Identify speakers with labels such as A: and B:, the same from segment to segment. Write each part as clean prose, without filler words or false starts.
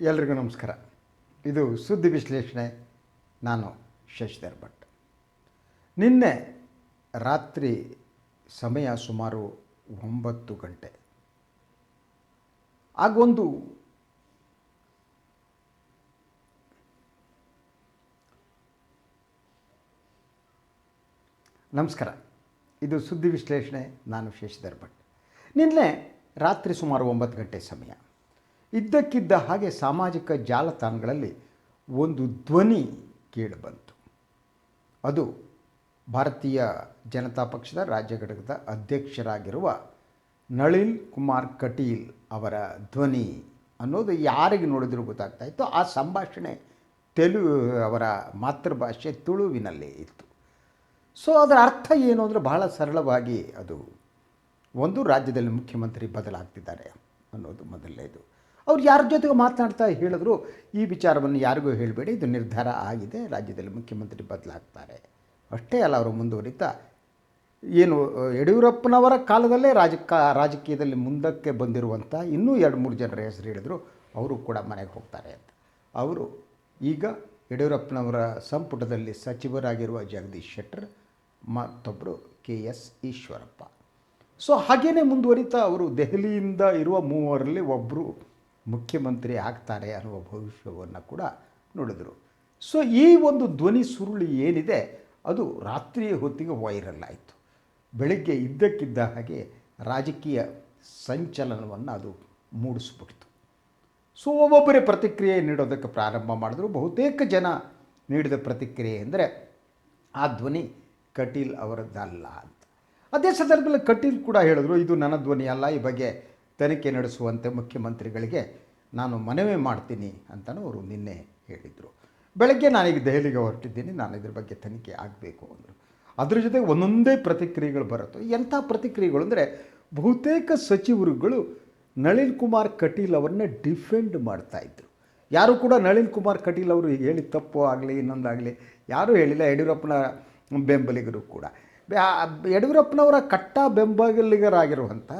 A: ಎಲ್ರಿಗೂ ನಮಸ್ಕಾರ. ಇದು ಸುದ್ದಿ ವಿಶ್ಲೇಷಣೆ. ನಾನು ಶಶಿಧರ್ ಭಟ್. ನಿನ್ನೆ ರಾತ್ರಿ ಸಮಯ ಸುಮಾರು 9 ಗಂಟೆ. ಆಗೊಂದು ನಮಸ್ಕಾರ. ಇದು ಸುದ್ದಿ ವಿಶ್ಲೇಷಣೆ. ನಾನು ಶಶಿಧರ್ ಭಟ್. ನಿನ್ನೆ ರಾತ್ರಿ ಸುಮಾರು 9 ಗಂಟೆ ಸಮಯ. ಇದ್ದಕ್ಕಿದ್ದ ಹಾಗೆ ಸಾಮಾಜಿಕ ಜಾಲತಾಣಗಳಲ್ಲಿ ಒಂದು ಧ್ವನಿ ಕೇಳಿಬಂತು. ಅದು ಭಾರತೀಯ ಜನತಾ ಪಕ್ಷದ ರಾಜ್ಯ ಘಟಕದ ಅಧ್ಯಕ್ಷರಾಗಿರುವ ನಳಿನ್ ಕುಮಾರ್ ಕಟೀಲ್ ಅವರ ಧ್ವನಿ ಅನ್ನೋದು ಯಾರಿಗೆ ನೋಡಿದರೂ ಗೊತ್ತಾಗ್ತಾ ಇತ್ತು. ಆ ಸಂಭಾಷಣೆ ಅವರ ಮಾತೃಭಾಷೆ ತುಳುವಿನಲ್ಲೇ ಇತ್ತು. ಸೊ ಅದರ ಅರ್ಥ ಏನು ಅಂದರೆ ಬಹಳ ಸರಳವಾಗಿ ಅದು ಒಂದು, ರಾಜ್ಯದಲ್ಲಿ ಮುಖ್ಯಮಂತ್ರಿ ಬದಲಾಗ್ತಿದ್ದಾರೆ ಅನ್ನೋದು ಮೊದಲನೇದು. ಅವ್ರು ಯಾರ ಜೊತೆಗೆ ಮಾತನಾಡ್ತಾ ಹೇಳಿದ್ರು, ಈ ವಿಚಾರವನ್ನು ಯಾರಿಗೂ ಹೇಳಬೇಡಿ, ಇದು ನಿರ್ಧಾರ ಆಗಿದೆ, ರಾಜ್ಯದಲ್ಲಿ ಮುಖ್ಯಮಂತ್ರಿ ಬದಲಾಗ್ತಾರೆ. ಅಷ್ಟೇ ಅಲ್ಲ, ಅವರು ಮುಂದುವರಿತಾ ಏನು ಯಡಿಯೂರಪ್ಪನವರ ಕಾಲದಲ್ಲೇ ರಾಜಕೀಯದಲ್ಲಿ ಮುಂದಕ್ಕೆ ಬಂದಿರುವಂಥ ಇನ್ನೂ 2-3 ಜನರ ಹೆಸರು ಹೇಳಿದ್ರು, ಅವರು ಕೂಡ ಮನೆಗೆ ಹೋಗ್ತಾರೆ ಅಂತ. ಅವರು ಈಗ ಯಡಿಯೂರಪ್ಪನವರ ಸಂಪುಟದಲ್ಲಿ ಸಚಿವರಾಗಿರುವ ಜಗದೀಶ್ ಶೆಟ್ಟರ್, ಮತ್ತೊಬ್ಬರು KS ಈಶ್ವರಪ್ಪ. ಸೊ ಹಾಗೇ ಮುಂದುವರಿತಾ ಅವರು ದೆಹಲಿಯಿಂದ ಇರುವ 3 ಒಬ್ಬರು ಮುಖ್ಯಮಂತ್ರಿ ಆಗ್ತಾರೆ ಅನ್ನುವ ಭವಿಷ್ಯವನ್ನು ಕೂಡ ನೋಡಿದರು. ಸೊ ಈ ಒಂದು ಧ್ವನಿ ಸುರುಳಿ ಏನಿದೆ ಅದು ರಾತ್ರಿಯ ಹೊತ್ತಿಗೆ ವೈರಲ್ ಆಯಿತು. ಬೆಳಗ್ಗೆ ಇದ್ದಕ್ಕಿದ್ದ ಹಾಗೆ ರಾಜಕೀಯ ಸಂಚಲನವನ್ನು ಅದು ಮೂಡಿಸ್ಬಿಡ್ತು. ಸೊ ಒಬ್ಬೊಬ್ಬರೇ ಪ್ರತಿಕ್ರಿಯೆ ನೀಡೋದಕ್ಕೆ ಪ್ರಾರಂಭ ಮಾಡಿದ್ರು. ಬಹುತೇಕ ಜನ ನೀಡಿದ ಪ್ರತಿಕ್ರಿಯೆ ಅಂದರೆ ಆ ಧ್ವನಿ ಕಟೀಲ್ ಅವರದ್ದಲ್ಲ ಅಂತ. ಅದೇ ಸಂದರ್ಭದಲ್ಲಿ ಕಟೀಲ್ ಕೂಡ ಹೇಳಿದ್ರು, ಇದು ನನ್ನ ಧ್ವನಿ ಅಲ್ಲ, ಈ ಬಗ್ಗೆ ತನಿಖೆ ನಡೆಸುವಂತೆ ಮುಖ್ಯಮಂತ್ರಿಗಳಿಗೆ ನಾನು ಮನವಿ ಮಾಡ್ತೀನಿ ಅಂತಲೂ ಅವರು ನಿನ್ನೆ ಹೇಳಿದರು. ಬೆಳಗ್ಗೆ ನಾನೀಗ ದೆಹಲಿಗೆ ಹೊರಟಿದ್ದೀನಿ, ನಾನು ಇದ್ರ ಬಗ್ಗೆ ತನಿಖೆ ಆಗಬೇಕು ಅಂದರು. ಅದ್ರ ಜೊತೆಗೆ ಒಂದೊಂದೇ ಪ್ರತಿಕ್ರಿಯೆಗಳು ಬರುತ್ತೆ. ಎಂಥ ಪ್ರತಿಕ್ರಿಯೆಗಳು ಅಂದರೆ, ಬಹುತೇಕ ಸಚಿವರುಗಳು ನಳಿನ್ ಕುಮಾರ್ ಕಟೀಲ್ ಅವರನ್ನ ಡಿಫೆಂಡ್ ಮಾಡ್ತಾಯಿದ್ರು. ಯಾರೂ ಕೂಡ ನಳಿನ್ ಕುಮಾರ್ ಕಟೀಲ್ ಅವರು ಹೇಳಿ ತಪ್ಪು ಆಗಲಿ ಇನ್ನೊಂದಾಗಲಿ ಯಾರೂ ಹೇಳಿಲ್ಲ. ಯಡಿಯೂರಪ್ಪನ ಬೆಂಬಲಿಗರು ಕೂಡ, ಯಡಿಯೂರಪ್ಪನವರ ಕಟ್ಟ ಬೆಂಬಲಿಗರಾಗಿರುವಂಥ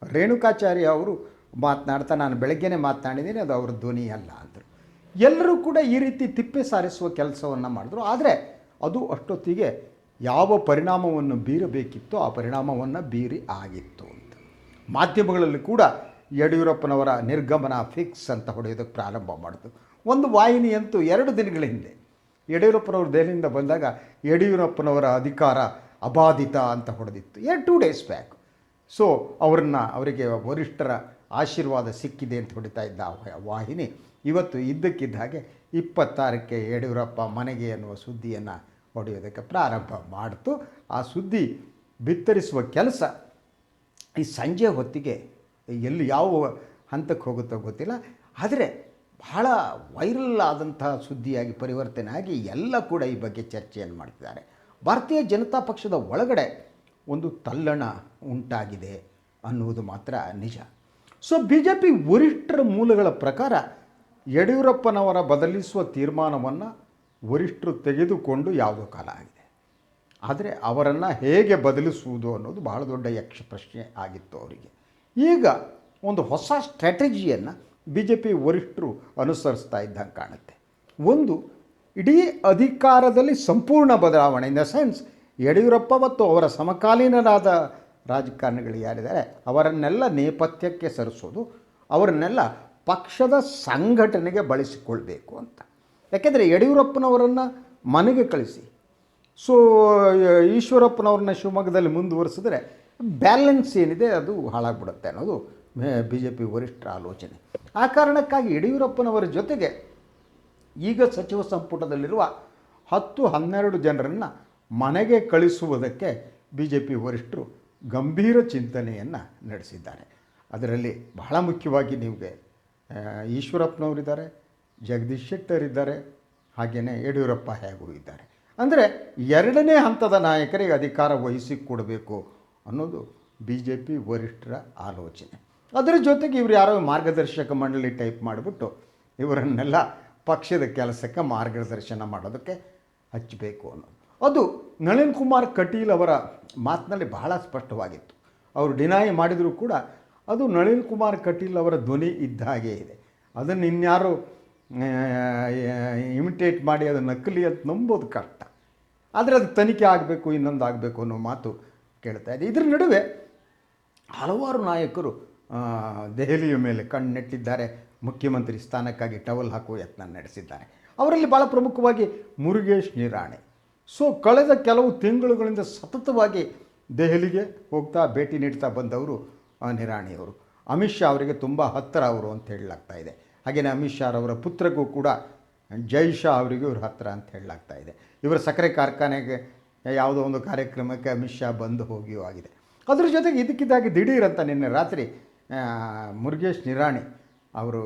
A: ರೇಣುಕಾಚಾರ್ಯ ಅವರು ಮಾತನಾಡ್ತಾ, ನಾನು ಬೆಳಗ್ಗೆನೇ ಮಾತನಾಡಿದ್ದೀನಿ, ಅದು ಅವ್ರ ಧ್ವನಿ ಅಲ್ಲ ಅಂದರು. ಎಲ್ಲರೂ ಕೂಡ ಈ ರೀತಿ ತಿಪ್ಪೆ ಸಾರಿಸುವ ಕೆಲಸವನ್ನು ಮಾಡಿದ್ರು. ಆದರೆ ಅದು ಅಷ್ಟೊತ್ತಿಗೆ ಯಾವ ಪರಿಣಾಮವನ್ನು ಬೀರಬೇಕಿತ್ತೋ ಆ ಪರಿಣಾಮವನ್ನು ಬೀರಿ ಆಗಿತ್ತು ಅಂತ. ಮಾಧ್ಯಮಗಳಲ್ಲಿ ಕೂಡ ಯಡಿಯೂರಪ್ಪನವರ ನಿರ್ಗಮನ ಫಿಕ್ಸ್ ಅಂತ ಹೊಡೆಯೋದಕ್ಕೆ ಪ್ರಾರಂಭ ಮಾಡಿತು. ಒಂದು ವಾಹಿನಿಯಂತೂ 2 ದಿನಗಳ ಹಿಂದೆ ಯಡಿಯೂರಪ್ಪನವರು ದೆಹಲಿಯಿಂದ ಬಂದಾಗ ಯಡಿಯೂರಪ್ಪನವರ ಅಧಿಕಾರ ಅಬಾಧಿತ ಅಂತ ಹೊಡೆದಿತ್ತು. 2 ಡೇಸ್ ಬ್ಯಾಕ್. ಸೊ ಅವರಿಗೆ ವರಿಷ್ಠರ ಆಶೀರ್ವಾದ ಸಿಕ್ಕಿದೆ ಅಂತ ಹೊಡಿತಾ ಇದ್ದ ವಾಹಿನಿ ಇವತ್ತು ಇದ್ದಕ್ಕಿದ್ದ ಹಾಗೆ 26ಕ್ಕೆ ಯಡಿಯೂರಪ್ಪ ಮನೆಗೆ ಅನ್ನುವ ಸುದ್ದಿಯನ್ನು ಹೊಡೆಯೋದಕ್ಕೆ ಪ್ರಾರಂಭ ಮಾಡಿತು. ಆ ಸುದ್ದಿ ಬಿತ್ತರಿಸುವ ಕೆಲಸ ಈ ಸಂಜೆ ಹೊತ್ತಿಗೆ ಎಲ್ಲಿ ಯಾವ ಹಂತಕ್ಕೆ ಹೋಗುತ್ತೋ ಗೊತ್ತಿಲ್ಲ, ಆದರೆ ಬಹಳ ವೈರಲ್ ಆದಂಥ ಸುದ್ದಿಯಾಗಿ ಪರಿವರ್ತನೆ ಆಗಿ ಎಲ್ಲ ಕೂಡ ಈ ಬಗ್ಗೆ ಚರ್ಚೆಯನ್ನು ಮಾಡ್ತಿದ್ದಾರೆ. ಭಾರತೀಯ ಜನತಾ ಪಕ್ಷದ ಒಳಗಡೆ ಒಂದು ತಲ್ಲಣ ಉಂಟಾಗಿದೆ ಅನ್ನುವುದು ಮಾತ್ರ ನಿಜ. ಸೊ BJP ವರಿಷ್ಠರ ಮೂಲಗಳ ಪ್ರಕಾರ ಯಡಿಯೂರಪ್ಪನವರ ಬದಲಿಸುವ ತೀರ್ಮಾನವನ್ನು ವರಿಷ್ಠರು ತೆಗೆದುಕೊಂಡು ಯಾವುದೋ ಕಾಲ ಆಗಿದೆ. ಆದರೆ ಅವರನ್ನು ಹೇಗೆ ಬದಲಿಸುವುದು ಅನ್ನೋದು ಬಹಳ ದೊಡ್ಡ ಯಕ್ಷ ಪ್ರಶ್ನೆ ಆಗಿತ್ತು ಅವರಿಗೆ. ಈಗ ಒಂದು ಹೊಸ ಸ್ಟ್ರಾಟಜಿಯನ್ನು BJP ವರಿಷ್ಠರು ಅನುಸರಿಸ್ತಾ ಇದ್ದಂಗೆ ಕಾಣುತ್ತೆ. ಒಂದು, ಇಡೀ ಅಧಿಕಾರದಲ್ಲಿ ಸಂಪೂರ್ಣ ಬದಲಾವಣೆ. ಇನ್ ದ ಸೆನ್ಸ್, ಯಡಿಯೂರಪ್ಪ ಮತ್ತು ಅವರ ಸಮಕಾಲೀನರಾದ ರಾಜಕಾರಣಿಗಳು ಯಾರಿದ್ದಾರೆ ಅವರನ್ನೆಲ್ಲ ನೇಪಥ್ಯಕ್ಕೆ ಸರಿಸೋದು, ಅವರನ್ನೆಲ್ಲ ಪಕ್ಷದ ಸಂಘಟನೆಗೆ ಬಳಸಿಕೊಳ್ಬೇಕು ಅಂತ. ಯಾಕೆಂದರೆ ಯಡಿಯೂರಪ್ಪನವರನ್ನು ಮನೆಗೆ ಕಳಿಸಿ ಸೊ ಈಶ್ವರಪ್ಪನವ್ರನ್ನ ಶಿವಮೊಗ್ಗದಲ್ಲಿ ಮುಂದುವರಿಸಿದ್ರೆ ಬ್ಯಾಲೆನ್ಸ್ ಏನಿದೆ ಅದು ಹಾಳಾಗ್ಬಿಡುತ್ತೆ ಅನ್ನೋದು BJP ವರಿಷ್ಠರ ಆಲೋಚನೆ. ಆ ಕಾರಣಕ್ಕಾಗಿ ಯಡಿಯೂರಪ್ಪನವರ ಜೊತೆಗೆ ಈಗ ಸಚಿವ ಸಂಪುಟದಲ್ಲಿರುವ 10-12 ಜನರನ್ನು ಮನೆಗೆ ಕಳಿಸುವುದಕ್ಕೆ BJP ವರಿಷ್ಠರು ಗಂಭೀರ ಚಿಂತನೆಯನ್ನು ನಡೆಸಿದ್ದಾರೆ. ಅದರಲ್ಲಿ ಬಹಳ ಮುಖ್ಯವಾಗಿ ನಿಮಗೆ ಈಶ್ವರಪ್ಪನವರಿದ್ದಾರೆ, ಜಗದೀಶ್ ಶೆಟ್ಟರ್ ಇದ್ದಾರೆ, ಹಾಗೆಯೇ ಯಡಿಯೂರಪ್ಪ ಹೇಗೂ ಇದ್ದಾರೆ. ಅಂದರೆ 2ನೇ ಹಂತದ ನಾಯಕರಿಗೆ ಅಧಿಕಾರ ವಹಿಸಿಕೊಡಬೇಕು ಅನ್ನೋದು BJP ವರಿಷ್ಠರ ಆಲೋಚನೆ. ಅದರ ಜೊತೆಗೆ ಇವರು ಯಾರೋ ಮಾರ್ಗದರ್ಶಕ ಮಂಡಳಿ ಟೈಪ್ ಮಾಡಿಬಿಟ್ಟು ಇವರನ್ನೆಲ್ಲ ಪಕ್ಷದ ಕೆಲಸಕ್ಕೆ ಮಾರ್ಗದರ್ಶನ ಮಾಡೋದಕ್ಕೆ ಹಚ್ಚಬೇಕು ಅನ್ನೋದು. ಅದು ನಳಿನ್ ಕುಮಾರ್ ಕಟೀಲ್ ಅವರ ಮಾತಿನಲ್ಲಿ ಬಹಳ ಸ್ಪಷ್ಟವಾಗಿತ್ತು. ಅವರು ಡಿನಾಯ್ ಮಾಡಿದರೂ ಕೂಡ ಅದು ನಳಿನ್ ಕುಮಾರ್ ಕಟೀಲ್ ಅವರ ಧ್ವನಿ ಇದ್ದ ಹಾಗೆ ಇದೆ. ಅದನ್ನು ಇನ್ಯಾರು ಇಮಿಟೇಟ್ ಮಾಡಿ ಅದು ನಕಲಿ ಅಂತ ನಂಬೋದು ಕಷ್ಟ. ಆದರೆ ಅದು ತನಿಖೆ ಆಗಬೇಕು, ಇನ್ನೊಂದು ಆಗಬೇಕು ಅನ್ನೋ ಮಾತು ಕೇಳ್ತಾ ಇದೆ. ಇದರ ನಡುವೆ ಹಲವಾರು ನಾಯಕರು ದೆಹಲಿಯ ಮೇಲೆ ಕಣ್ಣೆಟ್ಟಿದ್ದಾರೆ. ಮುಖ್ಯಮಂತ್ರಿ ಸ್ಥಾನಕ್ಕಾಗಿ ಟವಲ್ ಹಾಕುವ ಯತ್ನ ನಡೆಸಿದ್ದಾರೆ. ಅವರಲ್ಲಿ ಭಾಳ ಪ್ರಮುಖವಾಗಿ ಮುರುಗೇಶ್ ನಿರಾಣಿ. ಸೊ ಕಳೆದ ಕೆಲವು ತಿಂಗಳುಗಳಿಂದ ಸತತವಾಗಿ ದೆಹಲಿಗೆ ಹೋಗ್ತಾ ಭೇಟಿ ನೀಡ್ತಾ ಬಂದವರು ನಿರಾಣಿಯವರು. ಅಮಿತ್ ಶಾ ಅವರಿಗೆ ತುಂಬ ಹತ್ತಿರ ಅವರು ಅಂತ ಹೇಳಲಾಗ್ತಾ ಇದೆ. ಹಾಗೆಯೇ ಅಮಿತ್ ಶಾ ಅವರ ಪುತ್ರಗೂ ಕೂಡ ಜೈ ಶಾ ಅವರಿಗೂ ಇವರು ಹತ್ತಿರ ಅಂತ ಹೇಳಲಾಗ್ತಾ ಇದೆ. ಇವರ ಸಕ್ಕರೆ ಕಾರ್ಖಾನೆಗೆ ಯಾವುದೋ ಒಂದು ಕಾರ್ಯಕ್ರಮಕ್ಕೆ ಅಮಿತ್ ಶಾ ಬಂದು ಹೋಗಿಯೂ ಆಗಿದೆ. ಅದ್ರ ಜೊತೆಗೆ ಇದಕ್ಕಿದ್ದಾಗಿ ದಿಢೀರಂತ ನಿನ್ನೆ ರಾತ್ರಿ ಮುರುಗೇಶ್ ನಿರಾಣಿ ಅವರು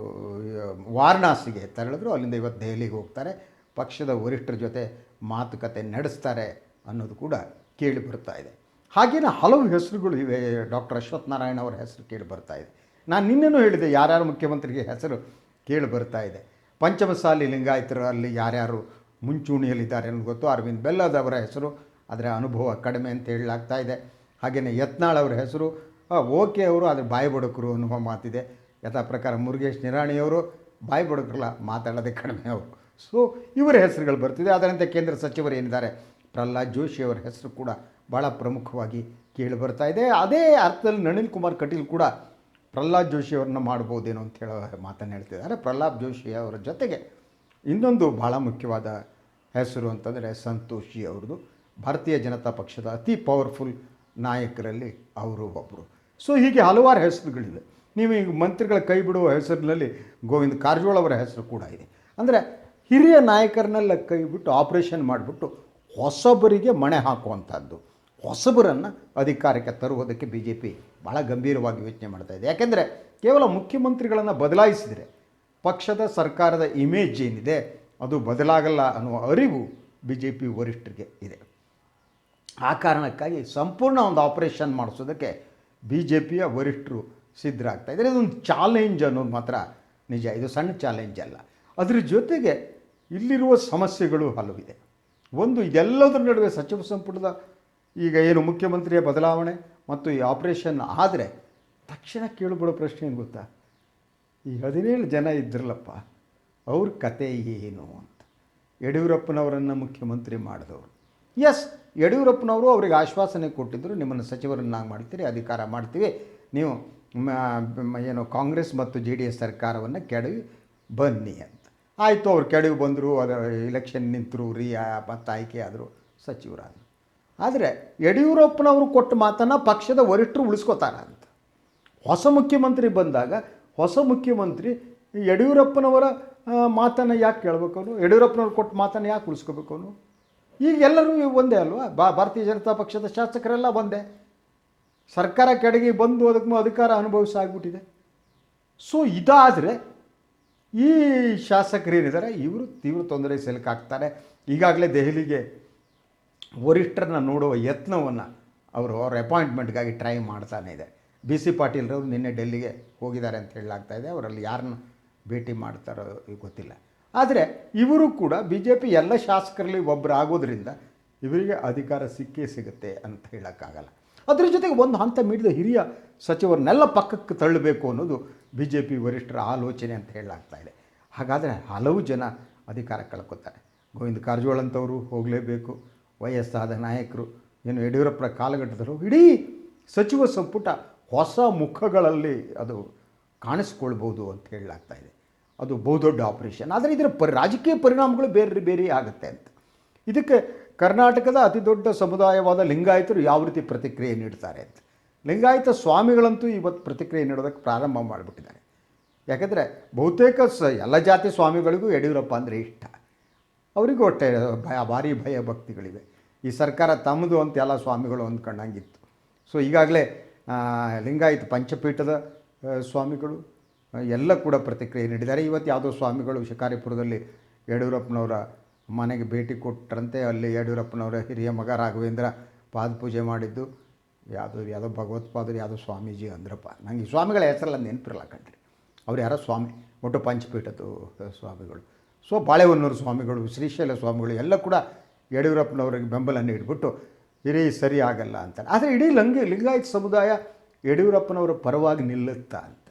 A: ವಾರಣಾಸಿಗೆ ತೆರಳಿದ್ರು. ಅಲ್ಲಿಂದ ಇವತ್ತು ದೆಹಲಿಗೆ ಹೋಗ್ತಾರೆ. ಪಕ್ಷದ ವರಿಷ್ಠರ ಜೊತೆ ಮಾತುಕತೆ ನಡೆಸ್ತಾರೆ ಅನ್ನೋದು ಕೂಡ ಕೇಳಿ ಬರ್ತಾ ಇದೆ. ಹಾಗೆಯೇ ಹಲವು ಹೆಸರುಗಳು ಇವೆ. ಡಾಕ್ಟರ್ ಅಶ್ವಥ್ ನಾರಾಯಣ ಅವರ ಹೆಸರು ಕೇಳಿ ಬರ್ತಾ ಇದೆ. ನಾನು ನಿನ್ನೆನೂ ಹೇಳಿದೆ ಯಾರ್ಯಾರು ಮುಖ್ಯಮಂತ್ರಿಗೆ ಹೆಸರು ಕೇಳಿ ಬರ್ತಾ ಇದೆ. ಪಂಚಮಸಾಲಿ ಲಿಂಗಾಯತರಲ್ಲಿ ಯಾರ್ಯಾರು ಮುಂಚೂಣಿಯಲ್ಲಿದ್ದಾರೆ ಅನ್ನೋದು ಗೊತ್ತು. ಅರವಿಂದ್ ಬೆಲ್ಲದ್ ಅವರ ಹೆಸರು, ಅದರ ಅನುಭವ ಕಡಿಮೆ ಅಂತ ಹೇಳಲಾಗ್ತಾ ಇದೆ. ಹಾಗೆಯೇ ಯತ್ನಾಳ್ ಅವರ ಹೆಸರು ಓಕೆ ಅವರು, ಆದರೆ ಬಾಯಿ ಬಡಕರು ಅನ್ನುವ ಮಾತಿದೆ. ಯಥಾ ಪ್ರಕಾರ ಮುರುಗೇಶ್ ನಿರಾಣಿಯವರು ಬಾಯಿ ಬಡಕರಲ್ಲ, ಮಾತಾಡೋದೇ ಕಡಿಮೆ ಅವರು. ಸೊ ಇವರ ಹೆಸರುಗಳು ಬರ್ತಿದೆ. ಅದರಂತೆ ಕೇಂದ್ರ ಸಚಿವರು ಏನಿದ್ದಾರೆ ಪ್ರಹ್ಲಾದ್ ಜೋಶಿ ಅವರ ಹೆಸರು ಕೂಡ ಭಾಳ ಪ್ರಮುಖವಾಗಿ ಕೇಳಿ ಬರ್ತಾ ಇದೆ. ಅದೇ ಅರ್ಥದಲ್ಲಿ ನಳಿನ್ ಕುಮಾರ್ ಕಟೀಲ್ ಕೂಡ ಪ್ರಹ್ಲಾದ್ ಜೋಶಿ ಅವ್ರನ್ನ ಮಾಡ್ಬೋದೇನೋ ಅಂತ ಹೇಳೋ ಮಾತನ್ನು ಹೇಳ್ತಿದ್ದಾರೆ. ಪ್ರಹ್ಲಾದ್ ಜೋಶಿ ಅವರ ಜೊತೆಗೆ ಇನ್ನೊಂದು ಭಾಳ ಮುಖ್ಯವಾದ ಹೆಸರು ಅಂತಂದರೆ ಸಂತೋಷಿ ಅವ್ರದ್ದು. ಭಾರತೀಯ ಜನತಾ ಪಕ್ಷದ ಅತಿ ಪವರ್ಫುಲ್ ನಾಯಕರಲ್ಲಿ ಅವರು ಒಬ್ಬರು. ಸೊ ಹೀಗೆ ಹಲವಾರು ಹೆಸರುಗಳಿವೆ. ನೀವು ಈಗ ಮಂತ್ರಿಗಳ ಕೈ ಬಿಡುವ ಹೆಸರಿನಲ್ಲಿ ಗೋವಿಂದ ಕಾರಜೋಳ ಅವರ ಹೆಸರು ಕೂಡ ಇದೆ. ಅಂದರೆ ಹಿರಿಯ ನಾಯಕರನ್ನೆಲ್ಲ ಕೈ ಬಿಟ್ಟು ಆಪರೇಷನ್ ಮಾಡಿಬಿಟ್ಟು ಹೊಸಬರಿಗೆ ಮಣೆ ಹಾಕುವಂಥದ್ದು, ಹೊಸಬರನ್ನು ಅಧಿಕಾರಕ್ಕೆ ತರುವುದಕ್ಕೆ ಬಿ ಜೆ ಪಿ ಭಾಳ ಗಂಭೀರವಾಗಿ ಯೋಚನೆ ಮಾಡ್ತಾಯಿದೆ. ಯಾಕೆಂದರೆ ಕೇವಲ ಮುಖ್ಯಮಂತ್ರಿಗಳನ್ನು ಬದಲಾಯಿಸಿದರೆ ಪಕ್ಷದ ಸರ್ಕಾರದ ಇಮೇಜ್ ಏನಿದೆ ಅದು ಬದಲಾಗಲ್ಲ ಅನ್ನುವ ಅರಿವು ಬಿ ಜೆ ಪಿ ವರಿಷ್ಠರಿಗೆ ಇದೆ. ಆ ಕಾರಣಕ್ಕಾಗಿ ಸಂಪೂರ್ಣ ಒಂದು ಆಪರೇಷನ್ ಮಾಡಿಸೋದಕ್ಕೆ ಬಿ ಜೆ ಪಿಯ ವರಿಷ್ಠರು ಸಿದ್ಧರಾಗ್ತಾಯಿದ್ದಾರೆ. ಇದೊಂದು ಚಾಲೆಂಜ್ ಅನ್ನೋದು ಮಾತ್ರ ನಿಜ. ಇದು ಸಣ್ಣ ಚಾಲೆಂಜ್ ಅಲ್ಲ. ಅದ್ರ ಜೊತೆಗೆ ಇಲ್ಲಿರುವ ಸಮಸ್ಯೆಗಳು ಹಲವಿದೆ. ಒಂದು, ಇದೆಲ್ಲದರ ನಡುವೆ ಸಚಿವ ಸಂಪುಟದ ಈಗ ಏನು ಮುಖ್ಯಮಂತ್ರಿಯ ಬದಲಾವಣೆ ಮತ್ತು ಈ ಆಪರೇಷನ್ ಆದರೆ ತಕ್ಷಣ ಕೇಳಿಬಿಡೋ ಪ್ರಶ್ನೆ ಏನು ಗೊತ್ತಾ, ಈ 17 ಜನ ಇದ್ರಲ್ಲಪ್ಪ ಅವ್ರ ಕತೆ ಏನು ಅಂತ. ಯಡಿಯೂರಪ್ಪನವರನ್ನು ಮುಖ್ಯಮಂತ್ರಿ ಮಾಡಿದವರು. ಎಸ್, ಯಡಿಯೂರಪ್ಪನವರು ಅವರಿಗೆ ಆಶ್ವಾಸನೆ ಕೊಟ್ಟಿದ್ದರು, ನಿಮ್ಮನ್ನು ಸಚಿವರನ್ನಾಗಿ ಮಾಡ್ತೀರಿ, ಅಧಿಕಾರ ಮಾಡ್ತೀವಿ, ನೀವು ಏನು ಕಾಂಗ್ರೆಸ್ ಮತ್ತು ಜೆ ಡಿ ಎಸ್ ಸರ್ಕಾರವನ್ನು ಕೆಡವಿ ಬನ್ನಿ ಅಂತ. ಆಯಿತು, ಅವ್ರು ಕೆಡವಿ ಬಂದರು, ಅದರ ಇಲೆಕ್ಷನ್ ನಿಂತರು, ಮತ್ತು ಆಯ್ಕೆ ಆದರು, ಸಚಿವರಾದರು. ಆದರೆ ಯಡಿಯೂರಪ್ಪನವರು ಕೊಟ್ಟ ಮಾತನ್ನು ಪಕ್ಷದ ವರಿಷ್ಠರು ಉಳಿಸ್ಕೋತಾರೆ ಅಂತ. ಹೊಸ ಮುಖ್ಯಮಂತ್ರಿ ಬಂದಾಗ ಹೊಸ ಮುಖ್ಯಮಂತ್ರಿ ಯಡಿಯೂರಪ್ಪನವರ ಮಾತನ್ನು ಯಾಕೆ ಕೇಳಬೇಕು ಅವನು? ಯಡಿಯೂರಪ್ಪನವ್ರು ಕೊಟ್ಟ ಮಾತನ್ನು ಯಾಕೆ ಉಳಿಸ್ಕೋಬೇಕು ಅವನು? ಈಗ ಎಲ್ಲರೂ ಒಂದೇ ಅಲ್ವಾ? ಭಾರತೀಯ ಜನತಾ ಪಕ್ಷದ ಶಾಸಕರೆಲ್ಲ ಒಂದೇ. ಸರ್ಕಾರ ಕೆಳಗೆ ಬಂದು ಅದಕ್ಕೆ ಅಧಿಕಾರ ಅನುಭವಿಸಾಗ್ಬಿಟ್ಟಿದೆ. ಸೊ ಇದಾದರೆ ಈ ಶಾಸಕರೇನಿದ್ದಾರೆ ಇವರು ತೀವ್ರ ತೊಂದರೆ ಸಿಲುಕಾಗ್ತಾರೆ. ಈಗಾಗಲೇ ದೆಹಲಿಗೆ ವರಿಷ್ಠರನ್ನ ನೋಡುವ ಯತ್ನವನ್ನು ಅವ್ರ ಅಪಾಯಿಂಟ್ಮೆಂಟ್ಗಾಗಿ ಟ್ರೈ ಮಾಡ್ತಾನೆ ಇದೆ. ಬಿ ಸಿ ಪಾಟೀಲ್ರವರು ನಿನ್ನೆ ಡೆಲ್ಲಿಗೆ ಹೋಗಿದ್ದಾರೆ ಅಂತ ಹೇಳಲಾಗ್ತಾ ಇದೆ. ಅವರಲ್ಲಿ ಯಾರನ್ನು ಭೇಟಿ ಮಾಡ್ತಾರೋ ಗೊತ್ತಿಲ್ಲ. ಆದರೆ ಇವರು ಕೂಡ ಬಿ ಜೆ ಪಿ ಎಲ್ಲ ಶಾಸಕರಲ್ಲಿ ಒಬ್ಬರು ಆಗೋದ್ರಿಂದ ಇವರಿಗೆ ಅಧಿಕಾರ ಸಿಕ್ಕೇ ಸಿಗುತ್ತೆ ಅಂತ ಹೇಳೋಕ್ಕಾಗಲ್ಲ. ಅದ್ರ ಜೊತೆಗೆ ಒಂದು ಹಂತ ಮೀರಿದ ಹಿರಿಯ ಸಚಿವರನ್ನೆಲ್ಲ ಪಕ್ಕಕ್ಕೆ ತಳ್ಳಬೇಕು ಅನ್ನೋದು ಬಿ ಜೆ ಪಿ ವರಿಷ್ಠರ ಆಲೋಚನೆ ಅಂತ ಹೇಳಲಾಗ್ತಾ ಇದೆ. ಹಾಗಾದರೆ ಹಲವು ಜನ ಅಧಿಕಾರ ಕಳ್ಕೊತಾರೆ. ಗೋವಿಂದ ಕಾರಜೋಳ ಅಂತವರು ಹೋಗಲೇಬೇಕು. ವಯಸ್ಸಾದ ನಾಯಕರು, ಏನು ಯಡಿಯೂರಪ್ಪರ ಕಾಲಘಟ್ಟದಲ್ಲೂ ಇಡೀ ಸಚಿವ ಸಂಪುಟ ಹೊಸ ಮುಖಗಳಲ್ಲಿ ಅದು ಕಾಣಿಸ್ಕೊಳ್ಬೋದು ಅಂತ ಹೇಳಲಾಗ್ತಾ ಇದೆ. ಅದು ಬಹುದೊಡ್ಡ ಆಪರೇಷನ್. ಆದರೆ ಇದರ ರಾಜಕೀಯ ಪರಿಣಾಮಗಳು ಬೇರೆ ಬೇರೆ ಆಗುತ್ತೆ ಅಂತ. ಇದಕ್ಕೆ ಕರ್ನಾಟಕದ ಅತಿ ದೊಡ್ಡ ಸಮುದಾಯವಾದ ಲಿಂಗಾಯತರು ಯಾವ ರೀತಿ ಪ್ರತಿಕ್ರಿಯೆ ನೀಡ್ತಾರೆ ಅಂತ. ಲಿಂಗಾಯತ ಸ್ವಾಮಿಗಳಂತೂ ಇವತ್ತು ಪ್ರತಿಕ್ರಿಯೆ ನೀಡೋದಕ್ಕೆ ಪ್ರಾರಂಭ ಮಾಡಿಬಿಟ್ಟಿದ್ದಾರೆ. ಯಾಕೆಂದರೆ ಬಹುತೇಕ ಎಲ್ಲ ಜಾತಿ ಸ್ವಾಮಿಗಳಿಗೂ ಯಡಿಯೂರಪ್ಪ ಅಂದರೆ ಇಷ್ಟ. ಅವರಿಗೂ ಒಟ್ಟೆ ಭಾರಿ ಭಯ ಭಕ್ತಿಗಳಿವೆ. ಈ ಸರ್ಕಾರ ತಮ್ಮದು ಅಂತ ಎಲ್ಲ ಸ್ವಾಮಿಗಳು ಅಂದ್ಕೊಂಡಂಗಿತ್ತು. ಸೊ ಈಗಾಗಲೇ ಲಿಂಗಾಯತ ಪಂಚಪೀಠದ ಸ್ವಾಮಿಗಳು ಎಲ್ಲ ಕೂಡ ಪ್ರತಿಕ್ರಿಯೆ ನೀಡಿದ್ದಾರೆ. ಇವತ್ತು ಯಾವುದೋ ಸ್ವಾಮಿಗಳು ಶಿಕಾರಿಪುರದಲ್ಲಿ ಯಡಿಯೂರಪ್ಪನವರ ಮನೆಗೆ ಭೇಟಿ ಕೊಟ್ಟರಂತೆ. ಅಲ್ಲಿ ಯಡಿಯೂರಪ್ಪನವರ ಹಿರಿಯ ಮಗ ರಾಘವೇಂದ್ರ ಪಾದಪೂಜೆ ಮಾಡಿದ್ದು ಯಾವುದೋ ಭಗವತ್ಪಾದರು ಯಾವುದೋ ಸ್ವಾಮೀಜಿ ಅಂದ್ರಪ್ಪ. ನನಗೆ ಈ ಸ್ವಾಮಿಗಳ ಹೆಸರೆಲ್ಲ ನೆನಪಿರಲ್ಲ ಕಣ್ರಿ. ಅವ್ರು ಯಾರೋ ಸ್ವಾಮಿ, ಒಟ್ಟು ಪಂಚಪೀಠದ ಸ್ವಾಮಿಗಳು. ಸೊ ಬಾಳೆಹೊನ್ನೂರು ಸ್ವಾಮಿಗಳು, ಶ್ರೀಶೈಲ ಸ್ವಾಮಿಗಳು ಎಲ್ಲ ಕೂಡ ಯಡಿಯೂರಪ್ಪನವರಿಗೆ ಬೆಂಬಲ ನೀಡಿಬಿಟ್ಟು ಇಡೀ ಸರಿ ಆಗಲ್ಲ ಅಂತಾರೆ. ಆದರೆ ಇಡೀ ಲಿಂಗಾಯತ ಸಮುದಾಯ ಯಡಿಯೂರಪ್ಪನವರ ಪರವಾಗಿ ನಿಲ್ಲುತ್ತಾ ಅಂತ.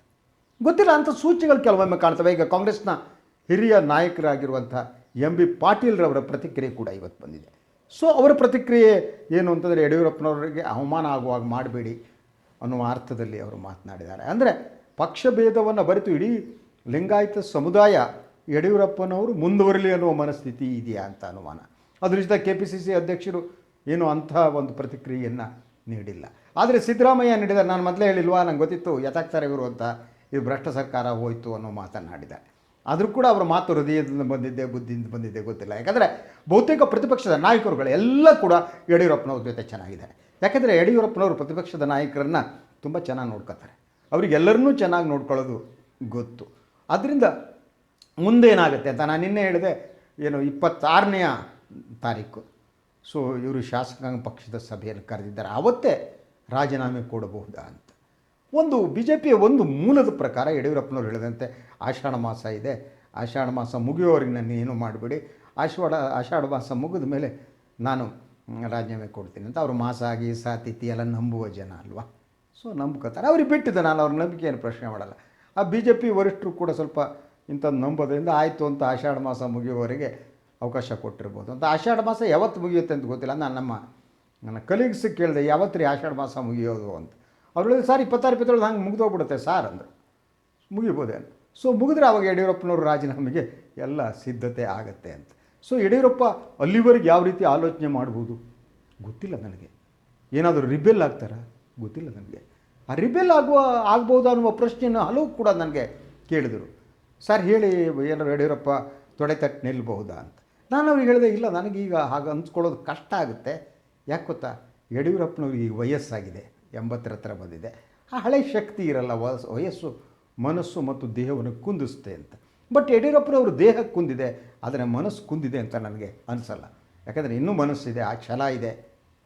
A: ಗೊತ್ತಿಲ್ಲ ಅಂಥ ಸೂಚನೆಗಳು ಕೆಲವೊಮ್ಮೆ ಕಾಣ್ತವೆ. ಈಗ ಕಾಂಗ್ರೆಸ್ನ ಹಿರಿಯ ನಾಯಕರಾಗಿರುವಂಥ MB ಪಾಟೀಲ್ರವರ ಪ್ರತಿಕ್ರಿಯೆ ಕೂಡ ಇವತ್ತು ಬಂದಿದೆ. ಸೊ ಅವರ ಪ್ರತಿಕ್ರಿಯೆ ಏನು ಅಂತಂದರೆ, ಯಡಿಯೂರಪ್ಪನವರಿಗೆ ಅವಮಾನ ಆಗುವಾಗ ಮಾಡಬೇಡಿ ಅನ್ನುವ ಅರ್ಥದಲ್ಲಿ ಅವರು ಮಾತನಾಡಿದ್ದಾರೆ. ಅಂದರೆ ಪಕ್ಷ ಭೇದವನ್ನು ಬರೆತು ಇಡೀ ಲಿಂಗಾಯತ ಸಮುದಾಯ ಯಡಿಯೂರಪ್ಪನವರು ಮುಂದುವರಲಿ ಅನ್ನುವ ಮನಸ್ಥಿತಿ ಇದೆಯಾ ಅಂತ ಅನುಮಾನ. ಅದ್ರ ಜೊತೆ KPCC ಅಧ್ಯಕ್ಷರು ಏನು ಅಂಥ ಒಂದು ಪ್ರತಿಕ್ರಿಯೆಯನ್ನು ನೀಡಿಲ್ಲ. ಆದರೆ ಸಿದ್ದರಾಮಯ್ಯ ನೀಡಿದ್ದಾರೆ. ನಾನು ಮೊದಲೇ ಹೇಳಿಲ್ವಾ, ನಂಗೆ ಗೊತ್ತಿತ್ತು ಯಥಾಕ್ತಾರೆ ಇವರು ಅಂತ, ಇದು ಭ್ರಷ್ಟ ಸರ್ಕಾರ ಹೋಯಿತು ಅನ್ನೋ ಮಾತನ್ನಾಡಿದ್ದಾರೆ. ಆದರೂ ಕೂಡ ಅವರ ಮಾತು ಹೃದಯದಿಂದ ಬಂದಿದ್ದೆ, ಬುದ್ಧಿಯಿಂದ ಬಂದಿದ್ದೆ ಗೊತ್ತಿಲ್ಲ. ಯಾಕಂದರೆ ಬಹುತೇಕ ಪ್ರತಿಪಕ್ಷದ ನಾಯಕರುಗಳು ಎಲ್ಲ ಕೂಡ ಯಡಿಯೂರಪ್ಪನವ್ರ ಜೊತೆ ಚೆನ್ನಾಗಿದ್ದಾರೆ. ಯಾಕೆಂದರೆ ಯಡಿಯೂರಪ್ಪನವರು ಪ್ರತಿಪಕ್ಷದ ನಾಯಕರನ್ನು ತುಂಬ ಚೆನ್ನಾಗಿ ನೋಡ್ಕೊತಾರೆ. ಅವರಿಗೆಲ್ಲರನ್ನೂ ಚೆನ್ನಾಗಿ ನೋಡ್ಕೊಳ್ಳೋದು ಗೊತ್ತು. ಆದ್ದರಿಂದ ಮುಂದೇನಾಗುತ್ತೆ ಅಂತ ನಾನು ನಿನ್ನೆ ಹೇಳಿದೆ, ಏನು 26ನೇ ತಾರೀಕು ಸೊ ಇವರು ಶಾಸಕಾಂಗ ಪಕ್ಷದ ಸಭೆಯನ್ನು ಕರೆದಿದ್ದಾರೆ. ಆವತ್ತೇ ರಾಜೀನಾಮೆ ಕೊಡಬಹುದಾ ಅಂತ. ಒಂದು BJPಯ ಒಂದು ಮೂಲದ ಪ್ರಕಾರ ಯಡಿಯೂರಪ್ಪನವ್ರು ಹೇಳಿದಂತೆ ಆಷಾಢ ಮಾಸ ಇದೆ, ಆಷಾಢ ಮಾಸ ಮುಗಿಯೋವರೆಗೆ ನಾನು ಏನೂ ಮಾಡಬೇಡಿ, ಆಷಾಢ ಮಾಸ ಮುಗಿದ ಮೇಲೆ ನಾನು ರಾಜೀನಾಮೆ ಕೊಡ್ತೀನಿ ಅಂತ. ಅವರು ಮಾಸ ಗೀಸ ತಿಥಿ ಎಲ್ಲ ನಂಬುವ ಜನ ಅಲ್ವಾ, ಸೊ ನಂಬ್ಕೋತಾರೆ. ಅವ್ರಿಗೆ ಬಿಟ್ಟಿದ್ದೆ, ನಾನು ಅವ್ರ ನಂಬಿಕೆಯನ್ನು ಪ್ರಶ್ನೆ ಮಾಡಲ್ಲ. ಆ BJP ವರಿಷ್ಠರು ಕೂಡ ಸ್ವಲ್ಪ ಇಂಥದ್ದು ನಂಬೋದ್ರಿಂದ ಆಯಿತು ಅಂತ ಆಷಾಢ ಮಾಸ ಮುಗಿಯುವವರೆಗೆ ಅವಕಾಶ ಕೊಟ್ಟಿರ್ಬೋದು ಅಂತ. ಆಷಾಢ ಮಾಸ ಯಾವತ್ತು ಮುಗಿಯುತ್ತೆ ಅಂತ ಗೊತ್ತಿಲ್ಲ. ನಾನು ನನ್ನ ಕಲೀಗ್ಸಿಗೆ ಕೇಳಿದೆ, ಯಾವತ್ತು ರೀ ಆಷಾಢ ಮಾಸ ಮುಗಿಯೋದು ಅಂತ. ಅವ್ರು ಹೇಳಿದ್ರು, ಸರ್ 26-27 ಹಂಗೆ ಮುಗಿದೋಗ್ಬಿಡುತ್ತೆ ಸಾರ್ ಅಂದರು. ಮುಗಿಬೋದೇನು. ಸೊ ಮುಗಿದ್ರೆ ಆವಾಗ ಯಡಿಯೂರಪ್ಪನವರು ರಾಜೀನಾಮೆಗೆ ಎಲ್ಲ ಸಿದ್ಧತೆ ಆಗತ್ತೆ ಅಂತ. ಸೊ ಯಡಿಯೂರಪ್ಪ ಅಲ್ಲಿವರೆಗೆ ಯಾವ ರೀತಿ ಆಲೋಚನೆ ಮಾಡ್ಬೋದು ಗೊತ್ತಿಲ್ಲ ನನಗೆ. ಏನಾದರೂ ರಿಬೆಲ್ ಆಗ್ತಾರಾ ಗೊತ್ತಿಲ್ಲ ನನಗೆ. ಆ ರಿಬೆಲ್ ಆಗ್ಬೋದು ಅನ್ನುವ ಪ್ರಶ್ನೆಯನ್ನು ಹಲವು ಕೂಡ ನನಗೆ ಕೇಳಿದರು. ಸರ್ ಹೇಳಿ, ಏನಾದ್ರು ಯಡಿಯೂರಪ್ಪ ತೊಡೆ ತಟ್ಟು ನಿಲ್ಲಬಹುದಾ ಅಂತ. ನಾನು ಅವ್ರಿಗೆ ಹೇಳಿದೆ, ಇಲ್ಲ ನನಗೀಗ ಹಾಗೆ ಅನ್ಸ್ಕೊಳ್ಳೋದು ಕಷ್ಟ ಆಗುತ್ತೆ. ಯಾಕೆ ಗೊತ್ತಾ, ಯಡಿಯೂರಪ್ಪನವ್ರಿಗೆ ಈಗ ವಯಸ್ಸಾಗಿದೆ, 80 ಹತ್ರ ಬಂದಿದೆ. ಆ ಹಳೆ ಶಕ್ತಿ ಇರಲ್ಲ. ವಯಸ್ಸು ಮನಸ್ಸು ಮತ್ತು ದೇಹವನ್ನು ಕುಂದಿಸುತ್ತೆ ಅಂತ. ಬಟ್ ಯಡಿಯೂರಪ್ಪನವರು ದೇಹಕ್ಕೆ ಕುಂದಿದೆ, ಆದರೆ ಮನಸ್ಸು ಕುಂದಿದೆ ಅಂತ ನನಗೆ ಅನಿಸಲ್ಲ. ಯಾಕಂದರೆ ಇನ್ನೂ ಮನಸ್ಸಿದೆ, ಆ ಛಲ ಇದೆ.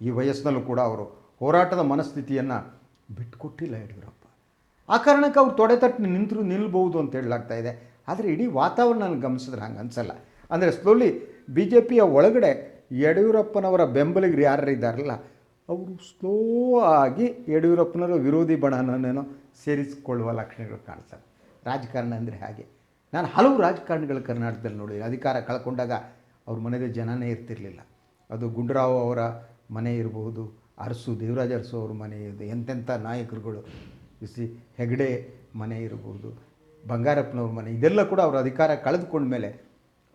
A: ಈ ವಯಸ್ಸಿನಲ್ಲೂ ಕೂಡ ಅವರು ಹೋರಾಟದ ಮನಸ್ಥಿತಿಯನ್ನು ಬಿಟ್ಟುಕೊಟ್ಟಿಲ್ಲ ಯಡಿಯೂರಪ್ಪ. ಆ ಕಾರಣಕ್ಕೆ ಅವ್ರು ತೊಡೆ ತಟ್ಟು ನಿಲ್ಬೋದು ಅಂತ ಹೇಳಲಾಗ್ತಾ ಇದೆ. ಆದರೆ ಇಡೀ ವಾತಾವರಣ ನನಗೆ ಗಮನಿಸಿದ್ರೆ ಹಂಗೆ ಅನಿಸಲ್ಲ. ಅಂದರೆ ಸ್ಲೋಲಿ BJPಯ ಒಳಗಡೆ ಯಡಿಯೂರಪ್ಪನವರ ಬೆಂಬಲಿಗರು ಯಾರು ಇದ್ದಾರಲ್ಲ, ಅವರು ಸ್ಲೋ ಆಗಿ ಯಡಿಯೂರಪ್ಪನವರ ವಿರೋಧಿ ಬಣನನ್ನೇನೋ ಸೇರಿಸಿಕೊಳ್ಳುವ ಲಕ್ಷಣಗಳು ಕಾಣಿಸ್ತವೆ. ರಾಜಕಾರಣ ಅಂದರೆ ಹಾಗೆ. ನಾನು ಹಲವು ರಾಜಕಾರಣಿಗಳು ಕರ್ನಾಟಕದಲ್ಲಿ ನೋಡಿದೆ. ಅಧಿಕಾರ ಕಳ್ಕೊಂಡಾಗ ಅವ್ರ ಮನೆಯದೇ ಜನನೇ ಇರ್ತಿರಲಿಲ್ಲ. ಅದು ಗುಂಡೂರಾವ್ ಅವರ ಮನೆ ಇರಬಹುದು, ದೇವರಾಜ ಅರಸು ಅವ್ರ ಮನೆ ಇದೆ, ಎಂತೆಂಥ ನಾಯಕರುಗಳು ಹೆಗಡೆ ಮನೆ ಇರಬಹುದು, ಬಂಗಾರಪ್ಪನವ್ರ ಮನೆ, ಇದೆಲ್ಲ ಕೂಡ ಅವರು ಅಧಿಕಾರ ಕಳೆದುಕೊಂಡ ಮೇಲೆ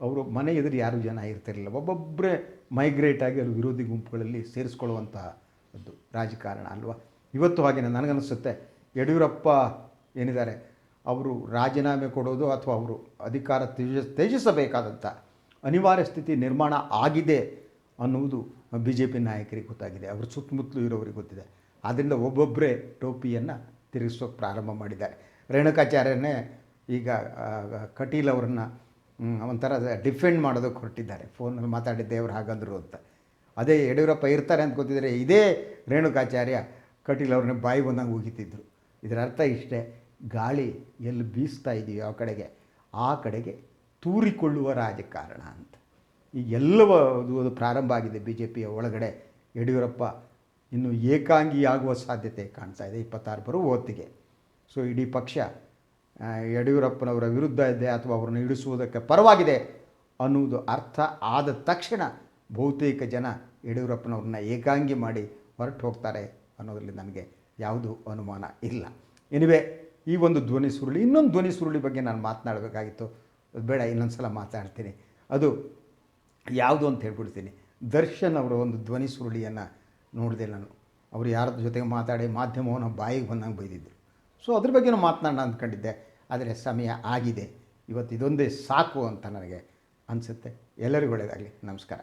A: ಅವರು ಮನೆ ಎದುರು ಯಾರೂ ಜನ ಇರ್ತಿರಲಿಲ್ಲ. ಒಬ್ಬೊಬ್ಬರೇ ಮೈಗ್ರೇಟ್ ಆಗಿ ಅವರು ವಿರೋಧಿ ಗುಂಪುಗಳಲ್ಲಿ ಸೇರಿಸ್ಕೊಳ್ಳುವಂಥದ್ದು ರಾಜಕಾರಣ ಅಲ್ವಾ. ಇವತ್ತು ಹಾಗೆಯೇ ನನಗನ್ನಿಸುತ್ತೆ, ಯಡಿಯೂರಪ್ಪ ಏನಿದ್ದಾರೆ ಅವರು ರಾಜೀನಾಮೆ ಕೊಡೋದು ಅಥವಾ ಅವರು ಅಧಿಕಾರ ತ್ಯಜಿಸಬೇಕಾದಂಥ ಅನಿವಾರ್ಯ ಸ್ಥಿತಿ ನಿರ್ಮಾಣ ಆಗಿದೆ ಅನ್ನುವುದು BJP ನಾಯಕರಿಗೆ ಗೊತ್ತಾಗಿದೆ. ಅವ್ರ ಸುತ್ತಮುತ್ತಲೂ ಇರೋರಿಗೆ ಗೊತ್ತಿದೆ. ಆದ್ದರಿಂದ ಒಬ್ಬೊಬ್ಬರೇ ಟೋಪಿಯನ್ನು ತಿರುಗಿಸೋಕೆ ಪ್ರಾರಂಭ ಮಾಡಿದ್ದಾರೆ. ರೇಣುಕಾಚಾರ್ಯನೇ ಈಗ ಕಟೀಲ್ ಅವರನ್ನು ಒಂಥರ ಡಿಫೆಂಡ್ ಮಾಡೋದಕ್ಕೆ ಹೊರಟಿದ್ದಾರೆ. ಫೋನಲ್ಲಿ ಮಾತಾಡಿದ್ದೆ ಅವ್ರು ಹಾಗಂದರು ಅಂತ. ಅದೇ ಯಡಿಯೂರಪ್ಪ ಇರ್ತಾರೆ ಅಂತ ಗೊತ್ತಿದ್ದರೆ ಇದೇ ರೇಣುಕಾಚಾರ್ಯ ಕಟೀಲ್ ಅವ್ರನ್ನ ಬಾಯಿ ಬಂದಂಗೆ ಉಗಿತಿದ್ರು. ಇದರ ಅರ್ಥ ಇಷ್ಟೇ, ಗಾಳಿ ಎಲ್ಲಿ ಬೀಸ್ತಾ ಇದೆಯೋ ಆ ಕಡೆಗೆ ತೂರಿಕೊಳ್ಳುವ ರಾಜಕಾರಣ ಅಂತ. ಈಗ ಎಲ್ಲವೂ ಪ್ರಾರಂಭ ಆಗಿದೆ BJPಯ ಒಳಗಡೆ. ಯಡಿಯೂರಪ್ಪ ಇನ್ನು ಏಕಾಂಗಿಯಾಗುವ ಸಾಧ್ಯತೆ ಕಾಣ್ತಾ ಇದೆ 26 ಬರುವ ಹೊತ್ತಿಗೆ. ಸೊ ಇಡೀ ಪಕ್ಷ ಯಡಿಯೂರಪ್ಪನವರ ವಿರುದ್ಧ ಇದೆ ಅಥವಾ ಅವರನ್ನು ಇಳಿಸುವುದಕ್ಕೆ ಪರವಾಗಿದೆ ಅನ್ನುವುದು ಅರ್ಥ ಆದ ತಕ್ಷಣ ಬಹುತೇಕ ಜನ ಯಡಿಯೂರಪ್ಪನವ್ರನ್ನ ಏಕಾಂಗಿ ಮಾಡಿ ಹೊರಟು ಹೋಗ್ತಾರೆ ಅನ್ನೋದರಲ್ಲಿ ನನಗೆ ಯಾವುದೂ ಅನುಮಾನ ಇಲ್ಲ. ಎನಿವೆ, ಈ ಒಂದು ಧ್ವನಿ ಸುರುಳಿ, ಇನ್ನೊಂದು ಧ್ವನಿ ಸುರುಳಿ ಬಗ್ಗೆ ನಾನು ಮಾತನಾಡಬೇಕಾಗಿತ್ತು, ಬೇಡ ಇನ್ನೊಂದು ಸಲ ಮಾತಾಡ್ತೀನಿ. ಅದು ಯಾವುದು ಅಂತ ಹೇಳ್ಬಿಡ್ತೀನಿ. ದರ್ಶನ್ ಅವರ ಒಂದು ಧ್ವನಿ ಸುರುಳಿಯನ್ನು ನೋಡಿದೆ ನಾನು. ಅವರು ಯಾರ ಜೊತೆಗೆ ಮಾತಾಡಿ ಮಾಧ್ಯಮವನ್ನು ಬಾಯಿಗೆ ಬಂದಂಗೆ ಬೈದಿದ್ದರು. ಸೊ ಅದ್ರ ಬಗ್ಗೆನೂ ಮಾತನಾಡೋಣ ಅಂದ್ಕೊಂಡಿದ್ದೆ, ಆದರೆ ಸಮಯ ಆಗಿದೆ. ಇವತ್ತು ಇದೊಂದೇ ಸಾಕು ಅಂತ ನನಗೆ ಅನಿಸುತ್ತೆ. ಎಲ್ಲರಿಗೂ ಒಳ್ಳೆಯದಾಗಲಿ. ನಮಸ್ಕಾರ.